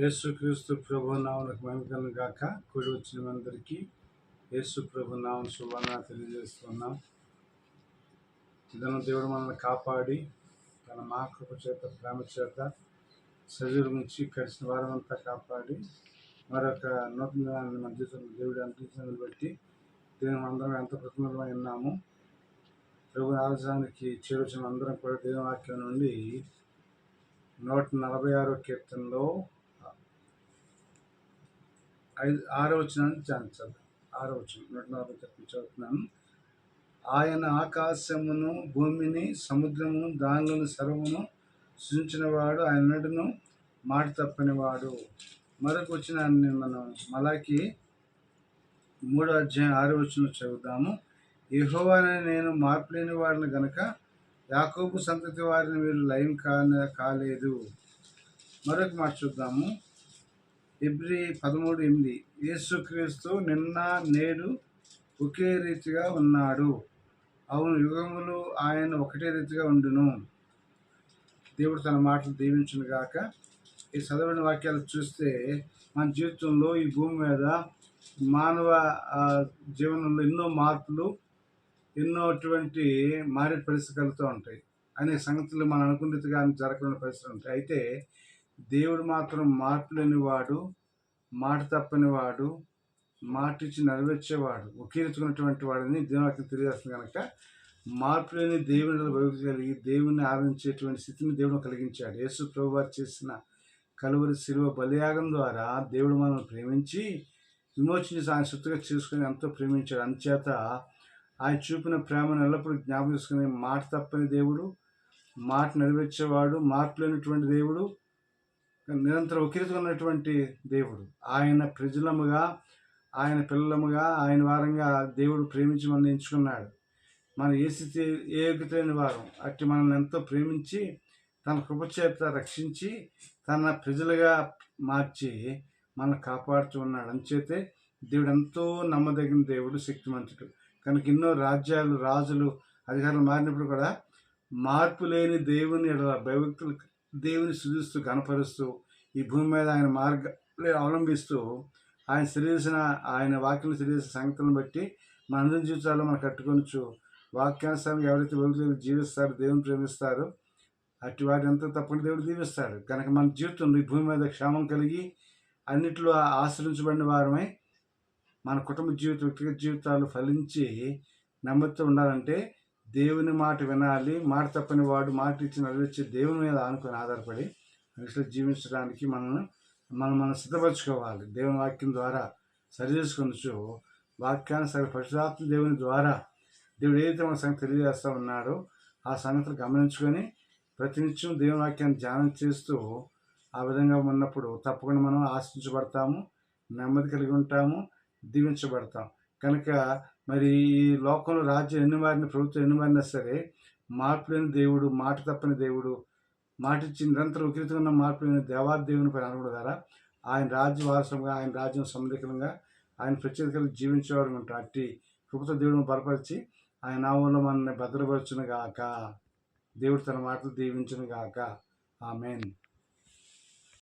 యేసుక్రీస్తు ప్రభు నామమునకు మహిమ కలుగును గాక. కూడి వచ్చిన అందరికీ యేసు ప్రభు నామమున శుభవందనాలు తెలియజేస్తున్నాం. ఇదను దేవుడు మనల్ని కాపాడి తన మహాకృప చేత ప్రేమ చేత సజీవుల నుంచి కలిసిన వారమంతా కాపాడి మరొక నూతన దినాన్ని మన జీవితంలో దేవుడు అందించినందుని బట్టి దేవుని అందరం ఎంత కృతజ్ఞతమై ఉన్నాము. ప్రభు ఆలస్యానికి చేరువచ్చిన అందరం కూడా దేవుని వాక్యం నుండి 146వ కీర్తనలో 6వ వచనాన్ని ధ్యానించాలి. 6వ వచనం 140 కీర్తన చదువుతున్నాను. ఆయన ఆకాశమును భూమిని సముద్రమును దానిలోని సర్వమును సృజించినవాడు, ఆయన నడును మాట తప్పనివాడు. మరొక వచనాన్ని మనం మలాకి 3వ అధ్యాయం 6వ వచనం చదువుదాము. యెహోవానే నేను మార్పులేని వాడిని గనుక యాకోబు సంతతి వారిని వీరు లయం కాలేదు. మరొక మాట చూద్దాము. హెబ్రీ 13:8 యేసుక్రీస్తు నిన్న నేడు ఒకే రీతిగా ఉన్నాడు. అవును, యుగములు ఆయన ఒకటే రీతిగా ఉండును. దేవుడు తన మాటలు దీవించును గాక. ఈ చదవని వాక్యాలు చూస్తే మన జీవితంలో ఈ భూమి మీద మానవ జీవనంలో ఎన్నో మార్పులు, ఎన్నో అటువంటి మారే పరిస్థితులు కలుగుతూ ఉంటాయి. అనేక సంగతులు మనం అనుకున్నట్టుగా జరగకుండా పరిస్థితులు ఉంటాయి. అయితే దేవుడు మాత్రం మార్పు లేని వాడు, మాట తప్పని వాడు, మాట ఇచ్చి నెరవేర్చేవాడు, ఒకేరుచుకున్నటువంటి వాడిని దేవునికి తెలియజేస్తుంది. కనుక మార్పు లేని దేవుని భక్తి కలిగి దేవుని ఆరాధించేటువంటి స్థితిని దేవుడు కలిగించాడు. యేసు ప్రభు వారు చేసిన కలువరి శిలువ బలియాగం ద్వారా దేవుడు మనల్ని ప్రేమించి విమోచించి ఆయన సొత్తుగా చేసుకుని ఎంతో ప్రేమించాడు. అందుచేత ఆయన చూపిన ప్రేమను ఎల్లప్పుడూ జ్ఞాపకం చేసుకుని మాట తప్పని దేవుడు, మాట నెరవేర్చేవాడు, మార్పు లేనటువంటి దేవుడు, నిరంతరం ఒకేరీతిగా ఉన్నటువంటి దేవుడు. ఆయన ప్రజలముగా, ఆయన పిల్లలముగా, ఆయన వారంగా దేవుడు ప్రేమించి మనల్ని ఎంచుకున్నాడు. మనం ఏ స్థితి ఏ యోగ్యత లేని వారం అట్టి మనల్ని ఎంతో ప్రేమించి తన కృపచేత రక్షించి తన ప్రజలుగా మార్చి మనల్ని కాపాడుతూ ఉన్నాడు. అందుచేతే దేవుడు ఎంతో నమ్మదగిన దేవుడు, శక్తిమంతుడు. కనుక ఎన్నో రాజ్యాలు, రాజులు, అధికారులు మారినప్పుడు కూడా మార్పు లేని దేవుని భయభక్తులు దేవుని సృజిస్తూ గణపరుస్తూ ఈ భూమి మీద ఆయన మార్గాలు అవలంబిస్తూ ఆయన వాక్యం తెలియజేసిన సంగతులను బట్టి మన అందరి జీవితాల్లో మనం కట్టుకొనొచ్చు. వాక్యానుసారంగా ఎవరైతే భక్తులు జీవిస్తారో, దేవుని ప్రేమిస్తారో అట్టి వాటి ఎంతో తప్పని దేవుడు దీవిస్తాడు. కనుక మన జీవితంలో ఈ భూమి మీద క్షేమం కలిగి అన్నిట్లో ఆశ్రయించబడిన వారమై మన కుటుంబ జీవితం, వ్యక్తిగత జీవితాలు ఫలించి నెమ్మదితో ఉండాలంటే దేవుని మాట వినాలి. మాట తప్పని వాడు, మాట ఇచ్చి నెరవేర్చే దేవుని మీద ఆనుకొని ఆధారపడి మనుషులు జీవించడానికి మనం సిద్ధపరచుకోవాలి. దేవుని వాక్యం ద్వారా సరి చేసుకొనొచ్చు. వాక్యాన్ని పరిశుద్ధాత్మ దేవుని ద్వారా దేవుడు ఏదైతే మన సంగతి తెలియజేస్తూ ఉన్నాడో ఆ సంగతులు గమనించుకొని ప్రతినిత్యం దేవుని వాక్యాన్ని ధ్యానం చేస్తూ ఆ విధంగా ఉన్నప్పుడు తప్పకుండా మనం ఆశించబడతాము, నెమ్మది కలిగి ఉంటాము, దీవించబడతాం. కనుక మరి ఈ లోకంలో రాజ్యం ఎన్ని మారిన, ప్రభుత్వం ఎన్ని మారినా సరే మార్పు లేని దేవుడు, మాట తప్పని దేవుడు, మాట ఇచ్చి నిరంతరం ఒకేరీతిగా ఉన్న మార్పు లేని దేవాదేవుని పైన అనుకోవడం ద్వారా ఆయన రాజ్య వారసంగా, ఆయన రాజ్యం సంరక్షణగా, ఆయన ప్రత్యేకంగా జీవించేవాడు ఉంటాం. అట్టి కృపతో దేవుడిని బలపరిచి ఆయన నామంలో మనల్ని భద్రపరచును గాక. దేవుడు తన మాటలు దీవించును గాక. ఆమేన్.